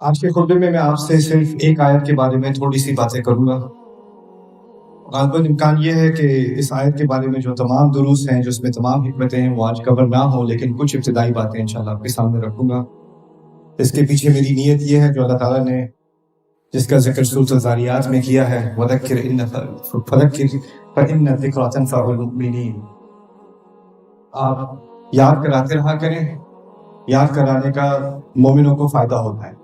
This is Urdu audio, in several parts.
آج کے خطبے میں آپ سے صرف ایک آیت کے بارے میں تھوڑی سی باتیں کروں گا۔ غالباً امکان یہ ہے کہ اس آیت کے بارے میں جو تمام دروس ہیں، جو اس میں تمام حکمتیں ہیں، وہ آج کور نہ ہوں، لیکن کچھ ابتدائی باتیں انشاءاللہ آپ کے سامنے رکھوں گا۔ اس کے پیچھے میری نیت یہ ہے جو اللہ تعالیٰ نے جس کا ذکر سورۃ الذاریات میں کیا ہے، فَذَكِّرْ فَإِنَّ الذِّكْرَىٰ تَنفَعُ الْمُؤْمِنِينَ، آپ یاد کراتے رہا کریں، یاد کرانے کا مومنوں کو فائدہ ہوتا ہے۔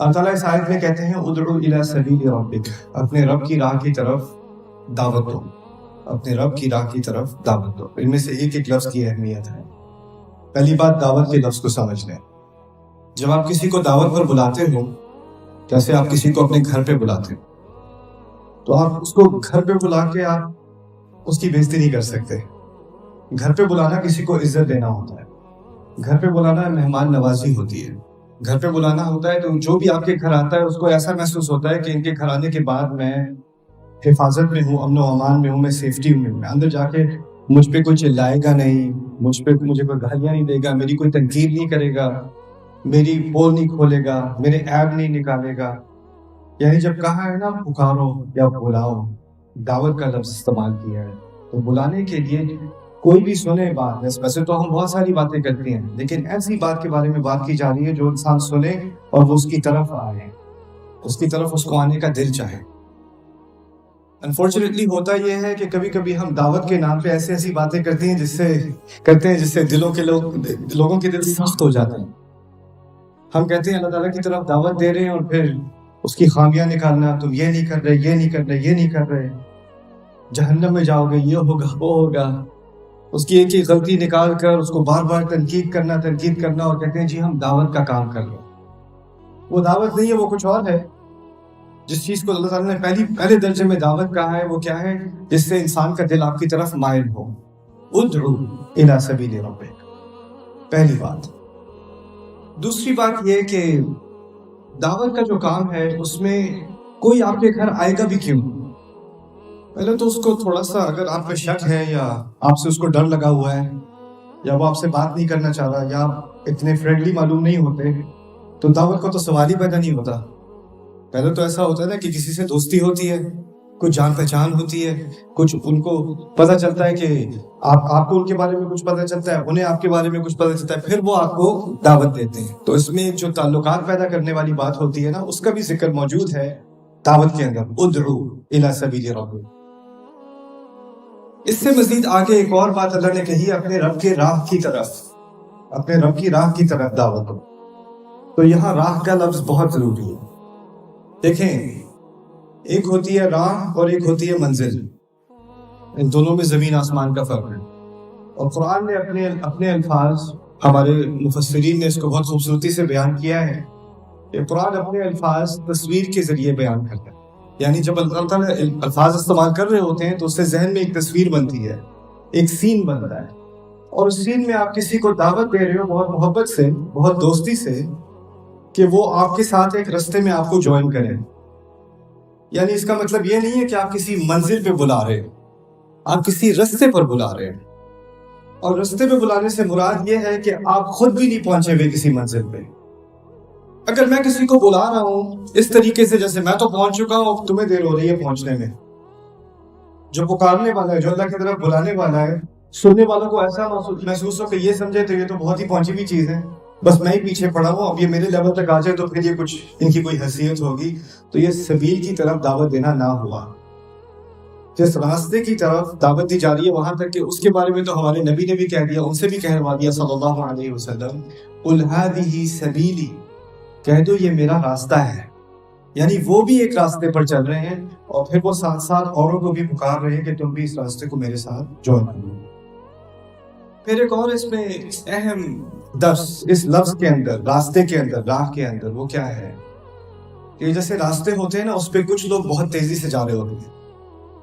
اللہ تعالیٰ اس آیت میں کہتے ہیں ادعو الی سبیل ربک، اپنے رب کی راہ کی طرف دعوت دو، اپنے رب کی راہ کی طرف دعوت دو۔ ان میں سے ایک ایک لفظ کی اہمیت ہے۔ پہلی بات، دعوت کے لفظ کو سمجھ لیں۔ جب آپ کسی کو دعوت پر بلاتے ہو، جیسے آپ کسی کو اپنے گھر پہ بلاتے ہو، تو آپ اس کو گھر پہ بلا کے آپ اس کی بےزتی نہیں کر سکتے۔ گھر پہ بلانا کسی کو عزت دینا ہوتا ہے، گھر پہ بلانا مہمان نوازی ہوتی ہے، گھر پہ بلانا ہوتا ہے تو جو بھی آپ کے گھر آتا ہے اس کو ایسا محسوس ہوتا ہے کہ ان کے گھر آنے کے بعد میں حفاظت میں ہوں، امن و امان میں ہوں، میں سیفٹی ہوں، میں اندر جا کے مجھ پہ کوئی چلائے گا نہیں، مجھے کوئی گالیاں نہیں دے گا، میری کوئی تنقید نہیں کرے گا، میری پول نہیں کھولے گا، میرے عیب نہیں نکالے گا۔ یعنی جب کہا ہے نا پکارو یا بلاؤ، دعوت کا لفظ استعمال کیا ہے، تو بلانے کے لیے کوئی بھی سنے بات۔ ویسے تو ہم بہت ساری باتیں کرتے ہیں، لیکن ایسی بات کے بارے میں بات کی جا رہی ہے جو انسان سنے اور وہ اس کی طرف آئے، اس کی طرف اس کو آنے کا دل چاہے۔ انفارچونیٹلی ہوتا یہ ہے کہ کبھی کبھی ہم دعوت کے نام پہ ایسی باتیں کرتے ہیں جس سے لوگوں کے دل سخت ہو جاتے ہیں۔ ہم کہتے ہیں اللہ تعالیٰ کی طرف دعوت دے رہے ہیں اور پھر اس کی خامیاں نکالنا، تم یہ نہیں کر رہے، یہ نہیں کر رہے، یہ نہیں کر رہے، جہنم میں جاؤ گے، یہ ہوگا وہ ہوگا۔ اس کی ایک ہی غلطی نکال کر اس کو بار بار تنقید کرنا اور کہتے ہیں جی ہم دعوت کا کام کر رہے ہیں۔ وہ دعوت نہیں ہے، وہ کچھ اور ہے۔ جس چیز کو اللہ تعالیٰ نے پہلے درجے میں دعوت کہا ہے وہ کیا ہے؟ جس سے انسان کا دل آپ کی طرف مائل ہو۔ ادعو الی سبیل ربک، پہلی بات۔ دوسری بات یہ کہ دعوت کا جو کام ہے اس میں کوئی آپ کے گھر آئے گا بھی کیوں؟ پہلے تو اس کو تھوڑا سا، اگر آپ پہ شک ہے یا آپ سے اس کو ڈر لگا ہوا ہے یا وہ آپ سے بات نہیں کرنا چاہ رہا یا آپ اتنے فرینڈلی معلوم نہیں ہوتے، تو دعوت کا تو سوال ہی پیدا نہیں ہوتا۔ پہلے تو ایسا ہوتا ہے نا کہ کسی سے دوستی ہوتی ہے، کچھ جان پہچان ہوتی ہے، کچھ ان کو پتہ چلتا ہے کہ آپ کو ان کے بارے میں کچھ پتہ چلتا ہے، انہیں آپ کے بارے میں کچھ پتہ چلتا ہے، پھر وہ آپ کو دعوت دیتے ہیں۔ تو اس میں جو تعلقات پیدا کرنے والی بات ہوتی ہے نا، اس کا بھی ذکر موجود ہے دعوت کے اندر، ادعو الی سبیل ربک۔ اس سے مزید آگے ایک اور بات اللہ نے کہی، اپنے رب کے راہ کی طرف، اپنے رب کی راہ کی طرف دعوت دو۔ تو یہاں راہ کا لفظ بہت ضروری ہے۔ دیکھیں، ایک ہوتی ہے راہ اور ایک ہوتی ہے منزل، ان دونوں میں زمین آسمان کا فرق ہے۔ اور قرآن نے اپنے الفاظ، ہمارے مفسرین نے اس کو بہت خوبصورتی سے بیان کیا ہے کہ قرآن اپنے الفاظ تصویر کے ذریعے بیان کرتا ہے۔ یعنی جب اللہ تعالیٰ الفاظ استعمال کر رہے ہوتے ہیں تو اس سے ذہن میں ایک تصویر بنتی ہے، ایک سین بنتا ہے، اور اس سین میں آپ کسی کو دعوت دے رہے ہو بہت محبت سے، بہت دوستی سے، کہ وہ آپ کے ساتھ ایک رستے میں آپ کو جوائن کریں۔ یعنی اس کا مطلب یہ نہیں ہے کہ آپ کسی منزل پہ بلا رہے ہیں، آپ کسی رستے پر بلا رہے ہیں۔ اور رستے پہ بلانے سے مراد یہ ہے کہ آپ خود بھی نہیں پہنچے ہوئے کسی منزل پہ۔ اگر میں کسی کو بلا رہا ہوں اس طریقے سے جیسے میں تو پہنچ چکا ہوں، اب تمہیں دیر ہو رہی ہے پہنچنے میں، جو پکارنے والا ہے، جو اللہ کی طرف بلانے والا ہے، سننے والوں کو ایسا محسوس ہو کہ یہ سمجھے تو یہ تو بہت ہی پہنچی ہوئی چیز ہے، بس میں ہی پیچھے پڑا ہوں، اب یہ میرے لیول تک آ جائے تو پھر یہ کچھ ان کی کوئی حیثیت ہوگی، تو یہ سبیل کی طرف دعوت دینا نہ ہوا۔ جس راستے کی طرف دعوت دی جا رہی ہے وہاں تک کہ اس کے بارے میں تو ہمارے نبی نے بھی کہہ دیا، ان سے بھی کہلوا دیا صلی اللہ علیہ وسلم، قل ھذہ سبیلی، کہہ دو یہ میرا راستہ ہے۔ یعنی وہ بھی ایک راستے پر چل رہے ہیں اور پھر وہ ساتھ ساتھ اوروں کو بھی پکار رہے ہیں کہ تم بھی اس راستے کو میرے ساتھ جوائن کرو۔ پھر ایک اور اس میں اہم درس اس لفظ کے اندر، راستے کے اندر، راہ کے اندر، وہ کیا ہے کہ جیسے راستے ہوتے ہیں نا، اس پہ کچھ لوگ بہت تیزی سے جا رہے ہوتے ہیں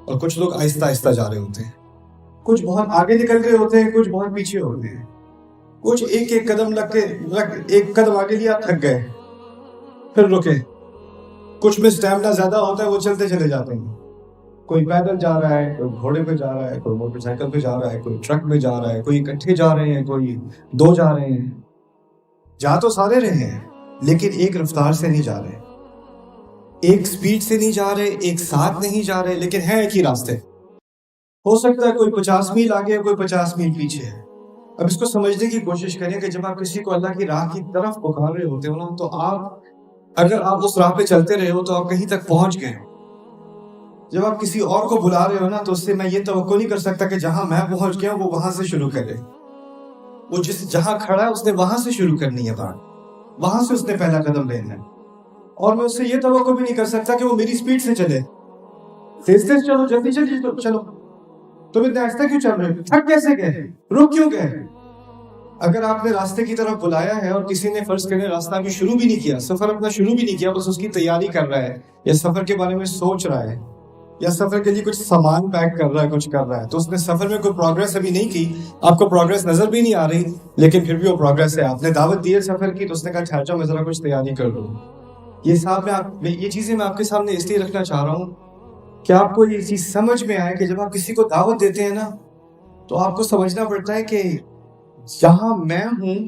اور کچھ لوگ آہستہ آہستہ جا رہے ہوتے ہیں، کچھ بہت آگے نکل رہے ہوتے ہیں، کچھ بہت پیچھے ہوتے ہیں، کچھ ایک قدم آگے لیا تھک گئے پھر رکے، کچھ میں سٹیمنا زیادہ ہوتا ہے وہ چلتے چلے جاتے ہیں، کوئی پیدل جا رہا ہے، کوئی گھوڑے پہ جا رہا ہے، کوئی موٹر سائیکل پہ جا رہا ہے، کوئی ٹرک میں جا رہا ہے، کوئی اکٹھے جا رہے ہیں، کوئی دو جا رہے ہیں، جا تو سارے رہے ہیں لیکن ایک رفتار سے نہیں جا رہے, ایک سپیڈ سے نہیں جا رہے, ایک ساتھ نہیں جا رہے, لیکن ہے ایک ہی راستے. ہو سکتا ہے کوئی 50 میل آگے ہے, کوئی 50 میل پیچھے ہے. اب اس کو سمجھنے کی کوشش کریں کہ جب آپ کسی کو اللہ کی راہ کی طرف پکار رہے ہوتے ہو نا, تو اگر آپ اس راہ پہ چلتے رہے ہو تو آپ کہیں تک پہنچ گئے. جب آپ کسی اور کو بلا رہے ہو نا, تو اس سے میں یہ توقع نہیں کر سکتا کہ جہاں میں پہنچ گیا وہ وہاں سے شروع کرے. وہ جہاں کھڑا ہے اس نے وہاں سے شروع کرنی ہے بات, وہاں سے اس نے پہلا قدم لینا ہے. اور میں اس سے یہ توقع بھی نہیں کر سکتا کہ وہ میری سپیڈ سے چلے. تیز تیز چلو, جلدی جلدی چلو. تم اتنا آہستہ کیوں چل رہے ہو, تھک کیسے گئے, رک کیوں گئے؟ اگر آپ نے راستے کی طرف بلایا ہے اور کسی نے فرض کرنے راستہ ابھی شروع بھی نہیں کیا, سفر اپنا شروع بھی نہیں کیا, بس اس کی تیاری کر رہا ہے, یا سفر کے بارے میں سوچ رہا ہے, یا سفر کے لیے کچھ سامان پیک کر رہا ہے, کچھ کر رہا ہے, تو اس نے سفر میں کوئی پروگرس ابھی نہیں کی, آپ کو پروگرس نظر بھی نہیں آ رہی, لیکن پھر بھی وہ پروگرس ہے. آپ نے دعوت دی ہے سفر کی, تو اس نے کہا ٹھہر جاؤ میں ذرا کچھ تیاری کر لوں. یہ چیزیں میں آپ کے سامنے اس لیے رکھنا چاہ رہا ہوں کہ آپ کو یہ چیز سمجھ میں آئے کہ جب آپ کسی کو دعوت دیتے ہیں نا, تو آپ کو سمجھنا پڑتا ہے کہ جہاں میں ہوں,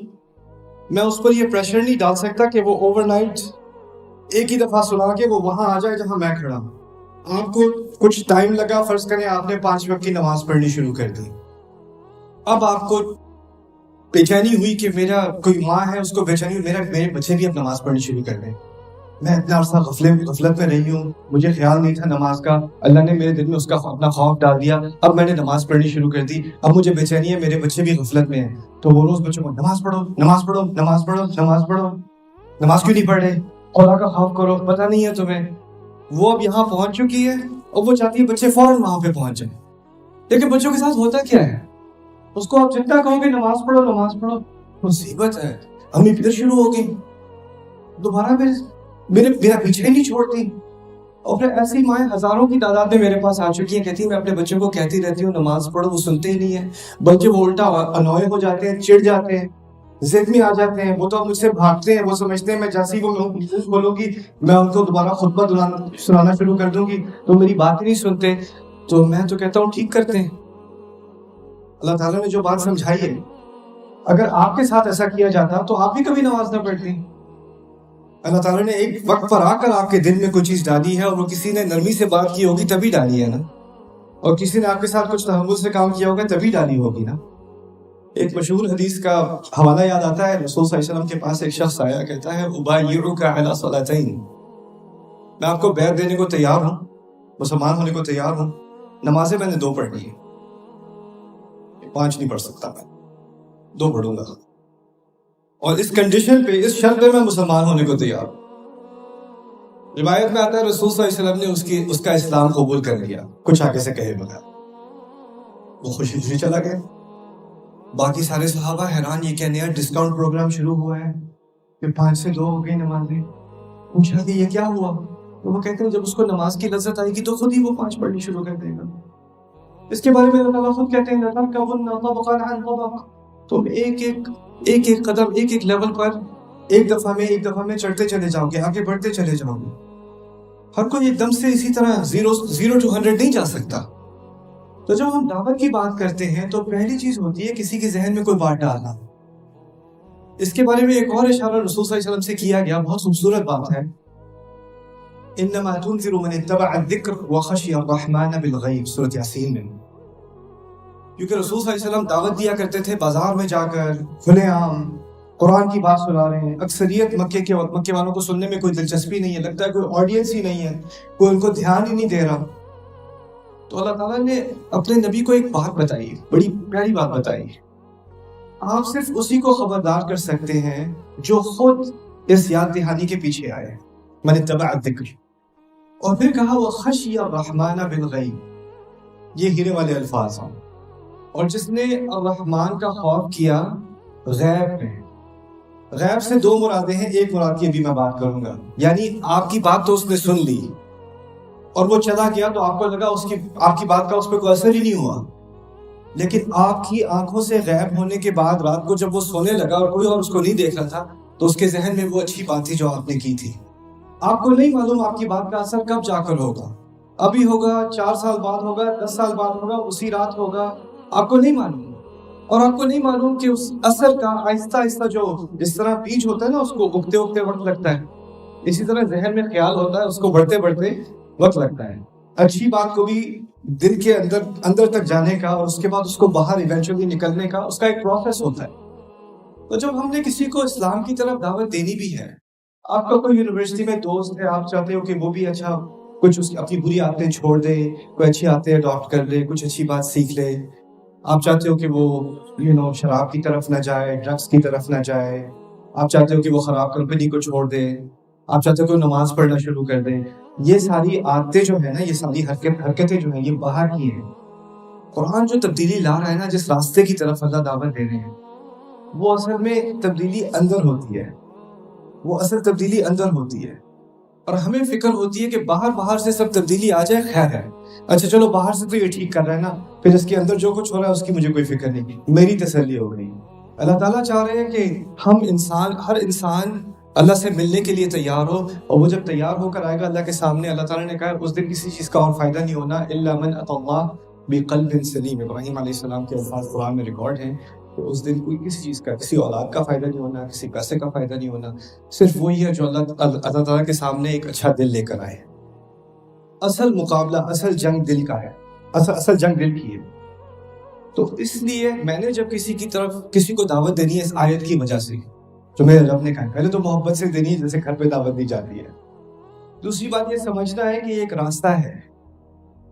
میں اس پر یہ پریشر نہیں ڈال سکتا کہ وہ اوور نائٹ ایک ہی دفعہ سنا کے وہ وہاں آ جائے جہاں میں کھڑا ہوں. آپ کو کچھ ٹائم لگا, فرض کریں آپ نے 5 وقت کی نماز پڑھنی شروع کر دی. اب آپ کو بے چینی ہوئی کہ میرا کوئی ماں ہے, اس کو بے چینی ہوئی میرے بچے بھی اب نماز پڑھنی شروع کر دیں. میں اتنا عرصہ غفلت میں رہی ہوں, مجھے خیال نہیں تھا نماز کا, اللہ نے میرے دل میں اس کا اپنا خوف ڈال دیا, اب میں نے نماز پڑھنی شروع کر دی, اب مجھے بے چینی ہے, میرے بچے بھی غفلت میں ہیں. تو وہ روز بچوں کو نماز پڑھو, نماز پڑھو, نماز پڑھو, نماز پڑھو, نماز کیوں نہیں پڑھ رہے, خدا کا خوف کرو, پتہ نہیں ہے تمہیں. وہ اب یہاں پہنچ چکی ہے اور وہ چاہتی ہے بچے فوراً وہاں پہ پہنچ جائیں. لیکن بچوں کے ساتھ ہوتا کیا ہے, اس کو آپ جتنا کہو گے نماز پڑھو نماز پڑھو, مصیبت ہے, امی پھر شروع ہو گئی, دوبارہ میرا پیچھے نہیں چھوڑتی. اور پھر ایسی مائیں ہزاروں کی تعداد میں میرے پاس آ چکی ہیں, کہتی ہیں میں اپنے بچوں کو کہتی رہتی ہوں نماز پڑھو, وہ سنتے ہی نہیں ہیں, بلکہ وہ الٹا انوئے ہو جاتے ہیں, چڑ جاتے ہیں, ضد میں آ جاتے ہیں. وہ تو مجھ سے بھاگتے ہیں, وہ سمجھتے ہیں میں جیسے ہی وہ منہ کھولوں گی میں ان کو دوبارہ خطبہ سنانا شروع کر دوں گی, تو میری بات نہیں سنتے. تو میں تو کہتا ہوں ٹھیک کرتے ہیں, اللہ تعالیٰ نے جو بات سمجھائی ہے, اگر آپ کے ساتھ ایسا کیا جاتا تو آپ بھی کبھی نماز نہ پڑھتی. اللہ تعالیٰ نے ایک وقت پر آ کر آپ کے دل میں کوئی چیز ڈالی ہے, اور وہ کسی نے نرمی سے بات کی ہوگی تبھی ڈالی ہے نا, اور کسی نے آپ کے ساتھ کچھ تحمل سے کام کیا ہوگا تبھی ڈالی ہوگی نا. ایک مشہور حدیث کا حوالہ یاد آتا ہے, رسول صلی اللہ علیہ وسلم کے پاس ایک شخص آیا, کہتا ہے ابایعک علی صلاتین, میں آپ کو بیعت دینے کو تیار ہوں, مسلمان ہونے کو تیار ہوں, نمازیں میں نے 2 پڑھنی ہیں, 5 نہیں پڑھ سکتا, میں 2 پڑھوں گا, اور اس کنڈیشن پہ, اس شرط پہ میں مسلمان ہونے کو تیار ہوں. روایت میں آتا ہے رسول صلی اللہ علیہ وسلم نے اس کا اسلام قبول کر لیا, کچھ آگے سے کہے بغیر. وہ خوشی خوشی چلا گیا. باقی سارے صحابہ حیران, یہ کیا نیا ڈسکاؤنٹ پروگرام شروع ہوا ہے کہ 5 سے 2 ہو گئی نمازیں. پوچھا کہ یہ کیا ہوا, تو وہ کہتے ہیں جب اس کو نماز کی لذت آئے گی تو خود ہی وہ 5 پڑھنی شروع کر دے گا. اس کے بارے میں اللہ تعالیٰ خود کہتے ہیں تم ایک قدم ایک لیول پر ایک دفعہ میں چڑھتے چلے جاؤ گے, آگے بڑھتے چلے جاؤ گے. ہر کوئی ایک دم سے اسی طرح 0 to 100 نہیں جا سکتا. تو جب ہم دعوت کی بات کرتے ہیں تو پہلی چیز ہوتی ہے کسی کے ذہن میں کوئی بات ڈالنا. اس کے بارے میں ایک اور اشارہ رسول صلی اللہ علیہ وسلم سے کیا گیا, بہت خوبصورت بات ہے. انما تنذر من اتبع الذکر وخشی الرحمن بالغیب, سورۃ یاسین میں. کیونکہ رسول صلی اللہ علیہ وسلم دعوت دیا کرتے تھے بازار میں جا کر, کھلے عام قرآن کی بات سنا رہے ہیں. اکثریت مکے والوں کو سننے میں کوئی دلچسپی نہیں ہے, لگتا ہے کوئی آڈینس ہی نہیں ہے, کوئی ان کو دھیان ہی نہیں دے رہا. تو اللہ تعالیٰ نے اپنے نبی کو ایک بات بتائی, بڑی پیاری بات بتائی. آپ صرف اسی کو خبردار کر سکتے ہیں جو خود اس یاد دہانی کے پیچھے آئے, من اتبع الذکر. اور پھر کہا وہ خشی الرحمن بالغیب, یہ ہیرے والے الفاظ ہیں. اور جس نے الرحمن کا خوف کیا غیب میں. غیب سے 2 مرادیں ہیں, ایک مراد کی ابھی میں بات کروں گا, یعنی آپ کی بات تو اس نے سن لی اور وہ چلا گیا, تو آپ کو لگا آپ کی بات کا اس پہ کوئی اثر ہی نہیں ہوا. لیکن آپ کی آنکھوں سے غائب ہونے کے بعد رات کو جب وہ سونے لگا اور کوئی اور اس کو نہیں دیکھ رہا تھا, تو اس کے ذہن میں وہ اچھی بات تھی جو آپ نے کی تھی. آپ کو نہیں معلوم آپ کی بات کا اثر کب جا کر ہوگا, ابھی ہوگا, 4 سال بعد ہوگا, 10 سال بعد ہوگا, اسی رات ہوگا, آپ کو نہیں معلوم. اور آپ کو نہیں معلوم کہ اس اثر کا آہستہ آہستہ جو جس طرح بیج ہوتا ہے نا اس کو اگتے اگتے وقت لگتا ہے، اسی طرح ذہن میں خیال ہوتا ہے، اس کو بڑھتے بڑھتے وقت لگتا ہے. اچھی بات کو بھی دل کے اندر تک جانے کا اور اس کے بعد اس کو باہر ایونچولی نکلنے کا اس کا ایک پروسیس ہوتا ہے. تو جب ہم نے کسی کو اسلام کی طرف دعوت دینی بھی ہے، آپ کا کوئی یونیورسٹی میں دوست ہے، آپ چاہتے ہو کہ وہ بھی اچھا کچھ اس اپنی بری عادتیں چھوڑ دے، کوئی اچھی عادتیں اڈاپٹ کر لے، کچھ اچھی بات سیکھ لے. آپ چاہتے ہو کہ وہ شراب کی طرف نہ جائے، ڈرگس کی طرف نہ جائے. آپ چاہتے ہو کہ وہ خراب کمپنی کو چھوڑ دے. آپ چاہتے ہو کہ وہ نماز پڑھنا شروع کر دے. یہ ساری عادتیں جو ہیں نا، یہ ساری حرکتیں جو ہیں، یہ باہر کی ہیں. قرآن جو تبدیلی لا رہا ہے نا، جس راستے کی طرف اللہ دعوت دے رہے ہیں، وہ اصل میں تبدیلی اندر ہوتی ہے. وہ اصل تبدیلی اندر ہوتی ہے. اور ہمیں فکر ہوتی ہے کہ باہر سے سب تبدیلی آ جائے، خیر ہے. اچھا چلو باہر سے تو یہ ٹھیک کر رہا ہے نا، پھر اس کے اندر جو کچھ ہو رہا ہے اس کی مجھے کوئی فکر نہیں، میری تسلی ہو گئی. اللہ تعالیٰ چاہ رہے ہیں کہ ہر انسان اللہ سے ملنے کے لیے تیار ہو، اور وہ جب تیار ہو کر آئے گا اللہ کے سامنے، اللہ تعالیٰ نے کہا اس دن کسی چیز کا اور فائدہ نہیں ہونا، الا من اتى اللہ بقلب سلیم. ابراہیم علیہ السلام کے الفاظ قرآن میں ریکارڈ ہیں کہ اس دن کوئی کسی چیز کا، کسی اولاد کا فائدہ نہیں ہونا، کسی پیسے کا فائدہ نہیں ہونا. صرف وہی ہے جو اللہ تعالیٰ کے سامنے ایک اچھا دل لے کر آئے. اصل مقابلہ، اصل جنگ دل کا ہے، اصل جنگ دل کی ہے. تو اس لیے میں نے جب کسی کو دعوت دینی ہے اس آیت کی وجہ سے جو میرے رب نے کہا، پہلے تو محبت سے دینی ہے جیسے گھر پہ دعوت دی جاتی ہے. دوسری بات یہ سمجھنا ہے کہ یہ ایک راستہ ہے،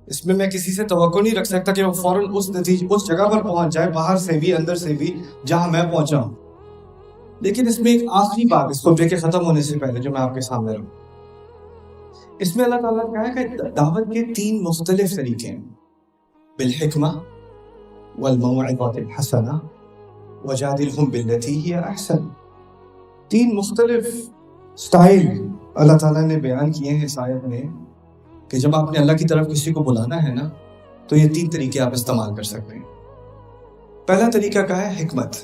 اس میں کسی سے توقع نہیں رکھ سکتا کہ وہ فوراً اس جگہ پر پہنچ جائے، باہر سے بھی اندر سے بھی، جہاں میں پہنچا ہوں. لیکن اس میں ایک آخری بات اس خطبے کے ختم ہونے سے پہلے جو میں آپ کے سامنے رکھوں، اس میں اللہ تعالیٰ نے کہا کہ دعوت کے 3 مختلف طریقے ہیں: بالحکمہ والموعظۃ الحسنہ وجادلہم باللتی ہی احسن. 3 مختلف سٹائل اللہ تعالیٰ نے بیان کیے ہیں اس آیت میں کہ جب آپ نے اللہ کی طرف کسی کو بلانا ہے نا، تو یہ 3 طریقے آپ استعمال کر سکتے ہیں. پہلا طریقہ کیا ہے؟ حکمت.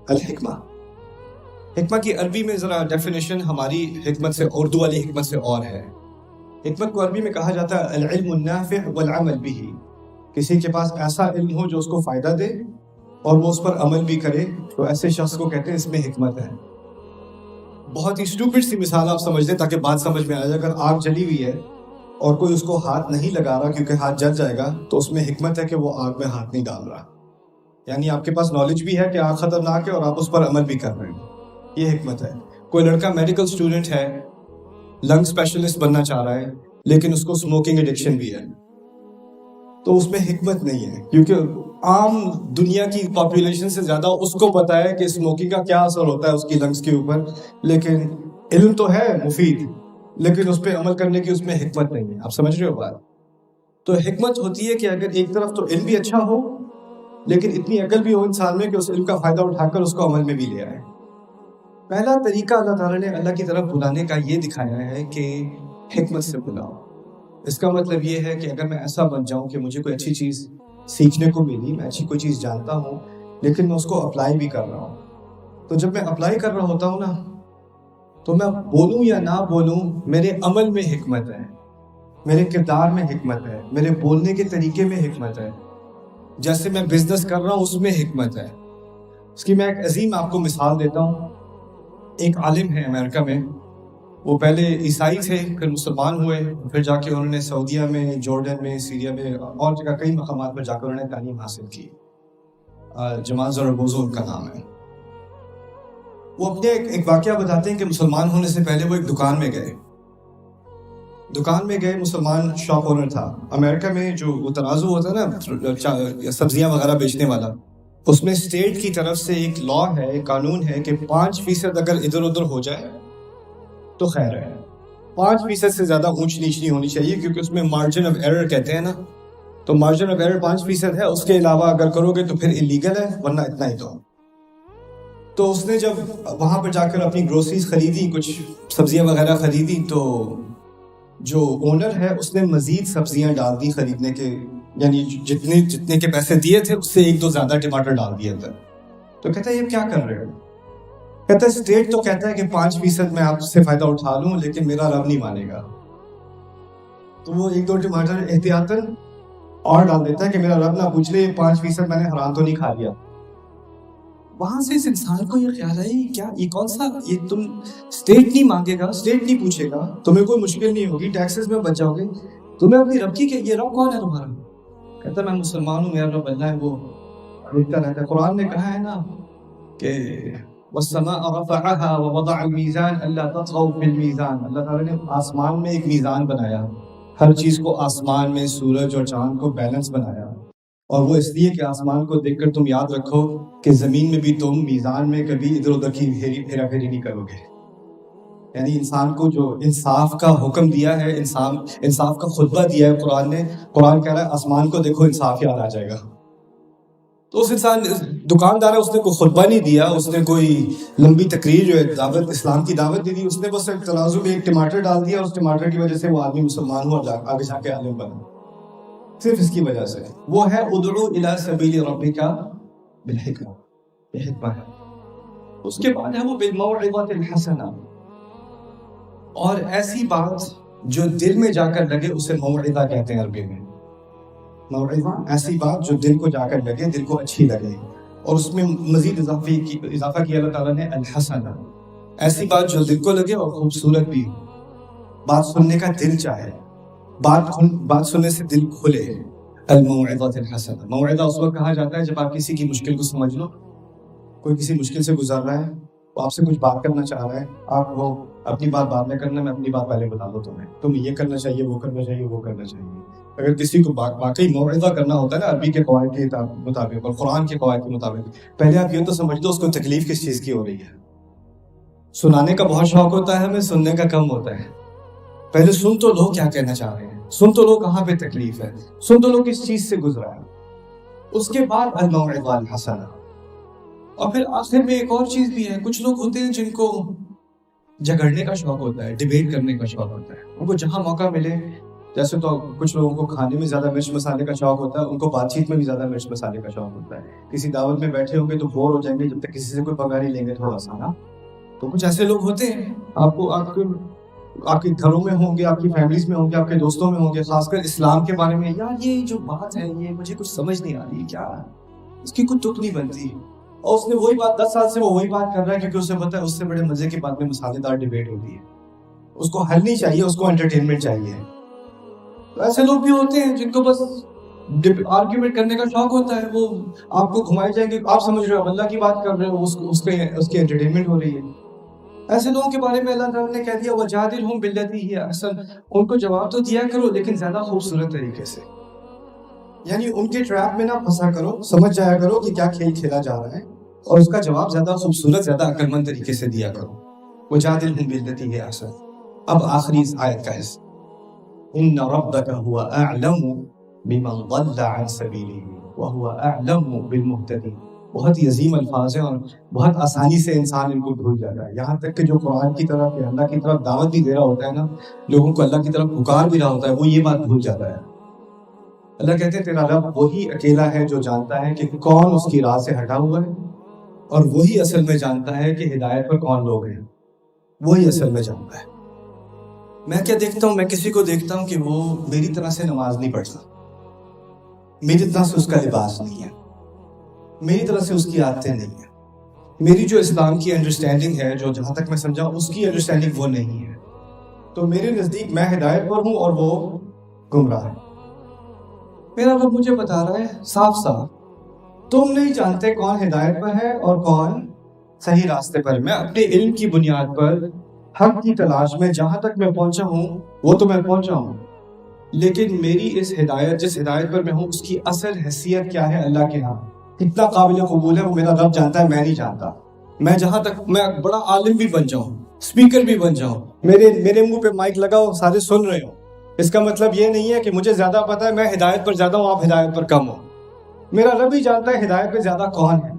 الحکمہ، حکمت کی عربی میں ذرا ڈیفینیشن ہماری حکمت سے، اردو والی حکمت سے اور ہے. حکمت کو عربی میں کہا جاتا ہے العلم النافع والعمل به. کسی کے پاس ایسا علم ہو جو اس کو فائدہ دے اور وہ اس پر عمل بھی کرے، تو ایسے شخص کو کہتے ہیں اس میں حکمت ہے. بہت ہی اسٹوپڈ سی مثال آپ سمجھ لیں تاکہ بات سمجھ میں آ جائے. اگر آگ جلی ہوئی ہے اور کوئی اس کو ہاتھ نہیں لگا رہا کیونکہ ہاتھ جل جائے گا، تو اس میں حکمت ہے کہ وہ آگ میں ہاتھ نہیں ڈال رہا. یعنی آپ کے پاس نالج بھی ہے کہ آگ خطرناک ہے اور آپ اس پر عمل بھی کر رہے ہیں، یہ حکمت ہے. کوئی لڑکا میڈیکل اسٹوڈنٹ ہے، لنگ اسپیشلسٹ بننا چاہ رہا ہے، لیکن اس کو اسموکنگ ایڈکشن بھی ہے، تو اس میں حکمت نہیں ہے، کیونکہ عام دنیا کی پاپولیشن سے زیادہ اس کو پتا ہے کہ اسموکنگ کا کیا اثر ہوتا ہے اس کی لنگس کے اوپر. لیکن علم تو ہے مفید، لیکن اس پہ عمل کرنے کی اس میں حکمت نہیں ہے. آپ سمجھ رہے ہو بات؟ تو حکمت ہوتی ہے کہ اگر ایک طرف تو علم بھی اچھا ہو، لیکن اتنی عقل بھی ہو انسان میں کہ اس علم کا فائدہ اٹھا کر اس کو عمل میں بھی لے آئے. پہلا طریقہ اللہ تعالیٰ نے اللہ کی طرف بلانے کا یہ دکھایا ہے کہ حکمت سے بلاؤ. اس کا مطلب یہ ہے کہ اگر میں ایسا بن جاؤں کہ مجھے کوئی اچھی چیز سیکھنے کو ملی، میں اچھی کوئی چیز جانتا ہوں، لیکن میں اس کو اپلائی بھی کر رہا ہوں، تو جب میں اپلائی کر رہا ہوتا ہوں نا، تو میں بولوں یا نہ بولوں، میرے عمل میں حکمت ہے، میرے کردار میں حکمت ہے، میرے بولنے کے طریقے میں حکمت ہے. جیسے میں بزنس کر رہا ہوں اس میں حکمت ہے. اس کی میں ایک عظیم آپ کو مثال دیتا ہوں. ایک عالم ہے امریکہ میں، وہ پہلے عیسائی تھے، پھر مسلمان ہوئے، پھر جا کے انہوں نے سعودیہ میں، جارڈن میں، سیریا میں اور جگہ کئی مقامات پر جا کر انہوں نے تعلیم حاصل کی. جمال زربوزو ان کا نام ہے. وہ اپنے ایک واقعہ بتاتے ہیں کہ مسلمان ہونے سے پہلے وہ ایک دکان میں گئے. مسلمان شاپ اونر تھا. امریکہ میں جو وہ ترازو ہوتا ہے نا سبزیاں وغیرہ بیچنے والا، اس میں اسٹیٹ کی طرف سے ایک لا ہے، ایک قانون ہے کہ 5% اگر ادھر ادھر ہو جائے تو خیر ہے. 5% سے زیادہ اونچ نیچ نہیں ہونی چاہیے، کیونکہ اس میں مارجن آف ایرر کہتے ہیں نا، تو مارجن آف ایرر 5% ہے. اس کے علاوہ اگر کرو گے تو پھر انلیگل ہے، ورنہ اتنا ہی تو اس نے جب وہاں پہ جا کر اپنی گروسریز خریدی، کچھ سبزیاں وغیرہ خریدی، تو جو اونر ہے اس نے مزید سبزیاں ڈال دی خریدنے کے، یعنی جتنے کے پیسے دیے تھے اس سے 1-2 زیادہ ٹماٹر ڈال دیے اندر. تو کہتا ہے یہ کیا کر رہے ہو؟ کہتا ہے اسٹیٹ تو کہتا ہے کہ 5% میں آپ سے فائدہ اٹھا لوں، لیکن میرا رب نہیں مانے گا. تو وہ 1-2 ٹماٹر احتیاطاً اور ڈال دیتا ہے کہ میرا رب نہ پوچھ لے 5% میں نے حرام تو نہیں کھا لیا. وہاں سے اس انسان کو یہ خیال ہے کیا یہ کون سا، یہ تم اسٹیٹ نہیں مانگے گا، اسٹیٹ نہیں پوچھے گا، تمہیں کوئی مشکل نہیں ہوگی، ٹیکسز میں بچ جاؤ گے، تمہیں اپنی رب کی کہ یہ رب کون ہے تمہارا؟ کہتا میں مسلمان ہوں، میرا رب اللہ ہے، وہ دیکھتا رہتا ہے۔ قرآن نے کہا ہے نا کہ والسماء رفعها ووضع الميزان الا تطغوا في الميزان، اللہ تعالیٰ نے آسمان میں ایک میزان بنایا، ہر چیز کو آسمان میں سورج اور چاند کو بیلنس بنایا، اور وہ اس لیے کہ آسمان کو دیکھ کر تم یاد رکھو کہ زمین میں بھی تم میزان میں کبھی ادھر ادھر کی پھیرا پھیری نہیں کرو گے۔ یعنی انسان کو جو انصاف کا حکم دیا ہے، انصاف کا خطبہ دیا ہے قرآن نے، قرآن کہہ رہا ہے آسمان کو دیکھو انصاف یاد آ جائے گا۔ تو اس انسان دکاندار ہے، اس نے کوئی خطبہ نہیں دیا، اس نے کوئی لمبی تقریر جو ہے دعوت اسلام کی دعوت نہیں دی، اس نے بس ایک ترازو میں ایک ٹماٹر ڈال دیا، اس ٹماٹر کی وجہ سے وہ آدمی مسلمان ہوا اور آگے جا کے عالم بنا، صرف اس کی وجہ سے۔ وہ ہے ادعو الی سبیل ربک بالحکمہ، یہ حکمہ ہے۔ اس کے بعد ہے وہ بالموعظۃ الحسنہ، اور ایسی بات جو دل میں جا کر لگے اسے موعظہ کہتے ہیں عربی میں۔ موعظہ ایسی بات جو دل کو جا کر لگے، دل کو اچھی لگے، اور اس میں مزید اضافہ کیا اللہ تعالیٰ نے الحسنہ، ایسی بات جو دل کو لگے اور خوبصورت بھی ہو، بات سننے کا دل چاہے، بات سننے سے دل کھلے۔ الموعظۃ الحسنہ، موعظہ اس وقت کہا جاتا ہے جب آپ کسی کی مشکل کو سمجھ لو، کوئی کسی مشکل سے گزر رہا ہے، وہ آپ سے کچھ بات کرنا چاہ رہا ہے، آپ وہ اپنی بات بعد میں کرنا، میں اپنی بات پہلے بتا دو تمہیں یہ کرنا چاہیے، وہ کرنا چاہیے، وہ کرنا چاہیے۔ اگر کسی کو واقعی موعظہ کرنا ہوتا ہے نا عربی کے قواعد کے مطابق اور قرآن کے قواعد کے مطابق، پہلے آپ یہ تو سمجھ لو اس کو تکلیف کس چیز کی ہو رہی ہے۔ سنانے کا بہت شوق ہوتا ہے ہمیں، سننے کا کم ہوتا ہے۔ پہلے سن تو لو کیا کہنا چاہ رہے ہیں، سن تو لو کہاں پہ تکلیف ہے، سن تو لو کس چیز سے گزرا ہے۔ اس کے بعد الموعظہ الحسنہ، اور پھر آخر میں ایک اور چیز بھی ہے۔ کچھ لوگ ہوتے ہیں جن کو جھگڑنے کا شوق ہوتا ہے، ڈیبیٹ کرنے کا شوق ہوتا ہے، ان کو جہاں موقع ملے، جیسے تو کچھ لوگوں کو کھانے میں زیادہ مرچ مسالے کا شوق ہوتا ہے، ان کو بات چیت میں بھی زیادہ مرچ مسالے کا شوق ہوتا ہے۔ کسی دعوت میں بیٹھے ہوں گے تو بور ہو جائیں گے جب تک کسی سے کوئی پگا نہیں لیں گے تھوڑا سا نا۔ تو کچھ ایسے لوگ ہوتے ہیں، آپ کے گھروں میں ہوں گے، آپ کی فیملیز میں ہوں گے، آپ کے دوستوں میں ہوں گے، خاص کر اسلام کے بارے میں، یار یہ جو بات ہے یہ مجھے کچھ سمجھ نہیں آ رہی، کیا اس کی کوئی تک نہیں بنتی، اور اس نے وہی بات 10 سال سے وہ وہی بات کر رہا ہے کیونکہ اسے پتا ہے اس سے بڑے مزے کی بات میں مسالے دار ڈیبیٹ ہوتی ہے، اس کو حل نہیں چاہیے، اس کو انٹرٹینمنٹ چاہیے۔ تو ایسے لوگ بھی ہوتے ہیں جن کو بس آرگیومنٹ کرنے کا شوق ہوتا ہے، وہ آپ کو گھمائے جائیں گے، آپ سمجھ رہے ہو اللہ کی بات کر رہے ہو، اس کی انٹرٹینمنٹ ہو رہی ہے۔ ایسے لوگوں کے بارے میں اللہ تعالیٰ نے کہہ دیا وَجَادِلْهُمْ بِالَّتِي هِيَ أَحْسَنُ، ان کو جواب تو دیا کرو لیکن زیادہ خوبصورت طریقے سے، یعنی ان کے ٹریپ میں نہ پھنسا کرو، سمجھ جایا کرو کہ کیا کھیل کھیلا جا رہا ہے، اور اس کا جواب زیادہ خوبصورت، زیادہ عقل مند طریقے سے دیا کرو۔ وَجَادِلْهُمْ بِالَّتِي هِيَ أَحْسَنُ۔ اب آخری اس آیت کا حصہ، إِنَّ رَبَّكَ هُوَ أَعْلَمُ بِمَنْ ضَلَّ عَنْ سَبِيلِهِ وَهُوَ أَعْلَمُ بِالْمُهْتَدِينَ۔ بہت ہی عظیم الفاظ ہیں اور بہت آسانی سے انسان ان کو بھول جاتا ہے، یہاں تک کہ جو قرآن کی طرف یا اللہ کی طرف دعوت بھی دے رہا ہوتا ہے نا، لوگوں کو اللہ کی طرف پکار بھی رہا ہوتا ہے، وہ یہ بات بھول جاتا ہے۔ اللہ کہتے ہیں تیرا رب وہی اکیلا ہے جو جانتا ہے کہ کون اس کی راہ سے ہٹا ہوا ہے، اور وہی اصل میں جانتا ہے کہ ہدایت پر کون لوگ ہیں، وہی اصل میں جانتا ہے۔ میں کیا دیکھتا ہوں، میں کسی کو دیکھتا ہوں کہ وہ میری طرح سے نماز نہیں پڑھتا، میری طرح سے اس کا لباس نہیں ہے، میری طرح سے اس کی عادتیں نہیں ہیں، میری جو اسلام کی انڈرسٹینڈنگ ہے، جو جہاں تک میں سمجھا اس کی انڈرسٹینڈنگ وہ نہیں ہے، تو میرے نزدیک میں ہدایت پر ہوں اور وہ گمراہ ہے۔ میرا رب مجھے بتا رہا ہے صاف صاف، تم نہیں جانتے کون ہدایت پر ہے اور کون صحیح راستے پر ہے۔ میں اپنے علم کی بنیاد پر حق کی تلاش میں جہاں تک میں پہنچا ہوں وہ تو میں پہنچا ہوں، لیکن میری اس ہدایت، جس ہدایت پر میں ہوں، اس کی اصل حیثیت کیا ہے اللہ کے ہاں، کتنا قابل قبول ہے، وہ میرا رب جانتا ہے، میں نہیں جانتا۔ میں جہاں تک میں بڑا عالم بھی بن جاؤں، اسپیکر بھی بن جاؤں، میرے منہ پہ مائک لگاؤ، سارے سن رہے ہوں، اس کا مطلب یہ نہیں ہے کہ مجھے زیادہ پتا ہے، میں ہدایت پر زیادہ ہوں، آپ ہدایت پر کم ہو۔ میرا رب ہی جانتا ہے ہدایت پہ زیادہ کون ہے،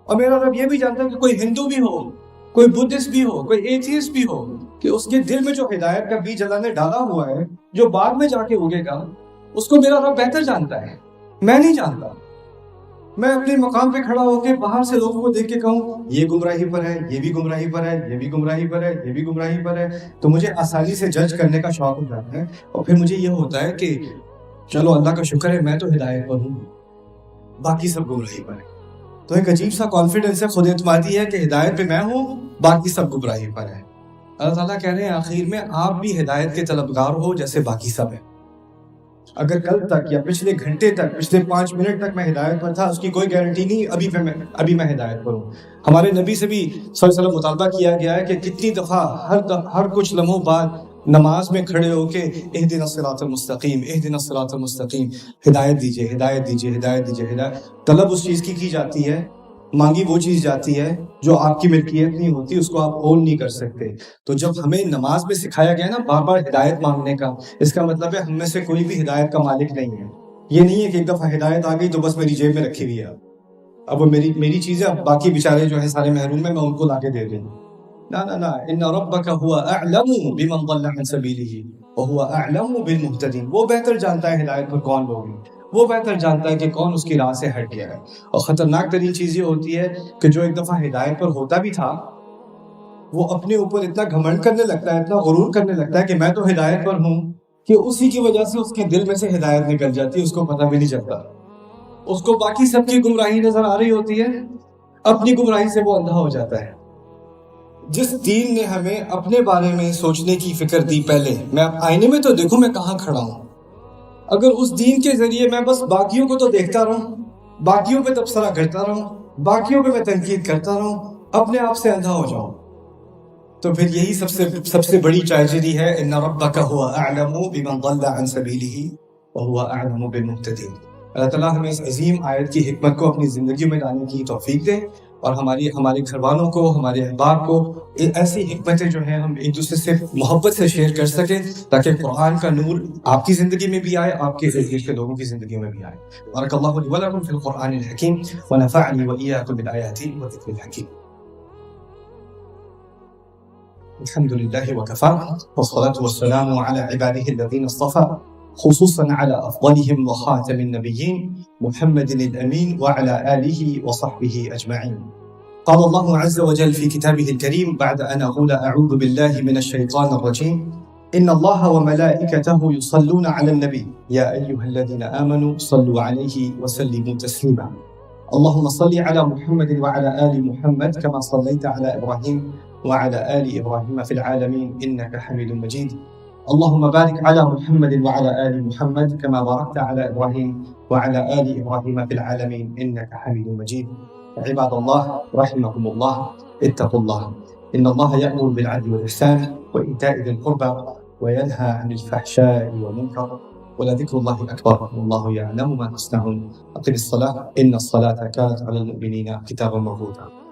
اور میرا رب یہ بھی جانتا ہے کہ کوئی ہندو بھی ہو، کوئی بدھسٹ بھی ہو، کوئی ایتھیسٹ بھی ہو، کہ اس کے دل میں جو ہدایت کا بیج اللہ نے ڈالا ہوا ہے، جو بعد میں جا کے اگے گا، اس کو میرا رب بہتر جانتا ہے، میں نہیں جانتا۔ میں اپنے مقام پہ کھڑا ہو کے باہر سے لوگوں کو دیکھ کے کہوں یہ گمراہی پر ہے، یہ بھی گمراہی پر ہے، یہ بھی گمراہی پر ہے، یہ بھی گمراہی پر ہے، تو مجھے آسانی سے جج کرنے کا شوق ہو جاتا ہے، اور پھر مجھے یہ ہوتا ہے کہ چلو اللہ کا شکر ہے میں تو ہدایت پر ہوں، باقی سب گمراہی پر ہے۔ تو ایک عجیب سا کانفیڈنس ہے، خود اعتمادی ہے کہ ہدایت پہ میں ہوں، باقی سب گمراہی پر ہے۔ اللہ تعالیٰ کہہ رہے ہیں آخر میں آپ بھی ہدایت کے طلبگار ہو جیسے باقی سب ہیں۔ اگر کل تک یا پچھلے گھنٹے تک، پچھلے 5 منٹ تک میں ہدایت پر تھا، اس کی کوئی گارنٹی نہیں ابھی میں ہدایت پر ہوں۔ ہمارے نبی سے بھی صلی اللہ علیہ وسلم مطالبہ کیا گیا ہے کہ کتنی دفعہ ہر کچھ لمحوں بعد نماز میں کھڑے ہو کے اہدنا الصراط المستقیم، اہدنا الصراط المستقیم، ہدایت دیجیے، ہدایت دیجیے، ہدایت دیجیے، ہدایت۔ طلب اس چیز کی جاتی ہے، مانگی وہ چیز جاتی ہے جو آپ کی ملکیت نہیں ہوتی، اس کو آپ اون نہیں کر سکتے۔ تو جب ہمیں نماز میں سکھایا گیا نا بار بار ہدایت مانگنے کا، اس کا مطلب ہے ہم میں سے کوئی بھی ہدایت کا مالک نہیں ہے۔ یہ نہیں ہے کہ ایک دفعہ ہدایت آ گئی تو بس میری جیب میں رکھی ہوئی ہے، اب وہ میری چیزیں، اب باقی بیچارے جو ہیں سارے محروم ہیں، میں ان کو لا کے دے دوں۔ لا، ان ربک هو اعلم بمن ضل عن سبیلہ وهو اعلم بالمهتدین۔ وہ بہتر جانتا ہے ہدایت پر کون لوگ ہیں، وہ بہتر جانتا ہے کہ کون اس کی راہ سے ہٹ گیا ہے۔ اور خطرناک ترین چیز یہ ہوتی ہے کہ جو ایک دفعہ ہدایت پر ہوتا بھی تھا، وہ اپنے اوپر اتنا گھمنڈ کرنے لگتا ہے، اتنا غرور کرنے لگتا ہے کہ میں تو ہدایت پر ہوں، کہ اسی کی وجہ سے اس کے دل میں سے ہدایت نکل جاتی ہے، اس کو پتہ بھی نہیں چلتا۔ اس کو باقی سب کی گمراہی نظر آ رہی ہوتی ہے، اپنی گمراہی سے وہ اندھا ہو جاتا ہے۔ جس دین نے ہمیں اپنے بارے میں سوچنے کی فکر دی، پہلے میں آئینے میں تو دیکھوں میں کہاں کھڑا ہوں۔ اگر اس دین کے ذریعے میں بس باقیوں کو تو دیکھتا رہوں، باقیوں پہ تبصرہ کرتا رہوں، باقیوں پہ میں تنقید کرتا رہوں، اپنے آپ سے اندھا ہو جاؤں، تو پھر یہی سب سے بڑی ٹریجڈی ہے۔ ان ربک هو اعلم بمن ضل عن سبیلہ وهو اعلم بالمهتدین۔ اللہ تعالیٰ ہمیں اس عظیم آیت کی حکمت کو اپنی زندگی میں لانے کی توفیق دے، اور ہمارے گھر والوں کو، ہمارے احباب کو ایسی حکمتیں جو ہیں ہم ایک دوسرے سے محبت سے شیئر کر سکیں، تاکہ قرآن کا نور آپ کی زندگی میں بھی آئے، آپ کے ارد گرد کے لوگوں کی زندگی میں بھی آئے۔ بارک اللہ لی ولکم فی القرآن الحکیم ونفعنی وإیاکم بالآیات والذکر الحکیم۔ الحمد لله وكفى والصلاة والسلام على عباده الذين اصطفى، خصوصا على أفضلهم وخاتم النبيين محمد الأمين وعلى آله وصحبه أجمعين۔ قال الله عز وجل في كتابه الكريم بعد أن أقول أعوذ بالله من الشيطان الرجيم: إن الله وملائكته يصلون على النبي يا أيها الذين آمنوا صلوا عليه وسلموا تسليما۔ اللهم صل على محمد وعلى آل محمد كما صليت على إبراهيم وعلى آل إبراهيم في العالمين إنك حميد مجيد۔ اللهم بارك على محمد وعلى آل محمد كما باركت على إبراهيم وعلى آل إبراهيم في العالمين إنك حميد مجيد۔ عباد الله رحمكم الله، اتقوا الله، إن الله يأمر بالعدل والإحسان وإيتاء ذي القربى وينهى عن الفحشاء والمنكر ولذكر الله أكبر والله يعلم ما تصنعون۔ أقم الصلاة إن الصلاة كانت على المؤمنين كتابا موقوتا۔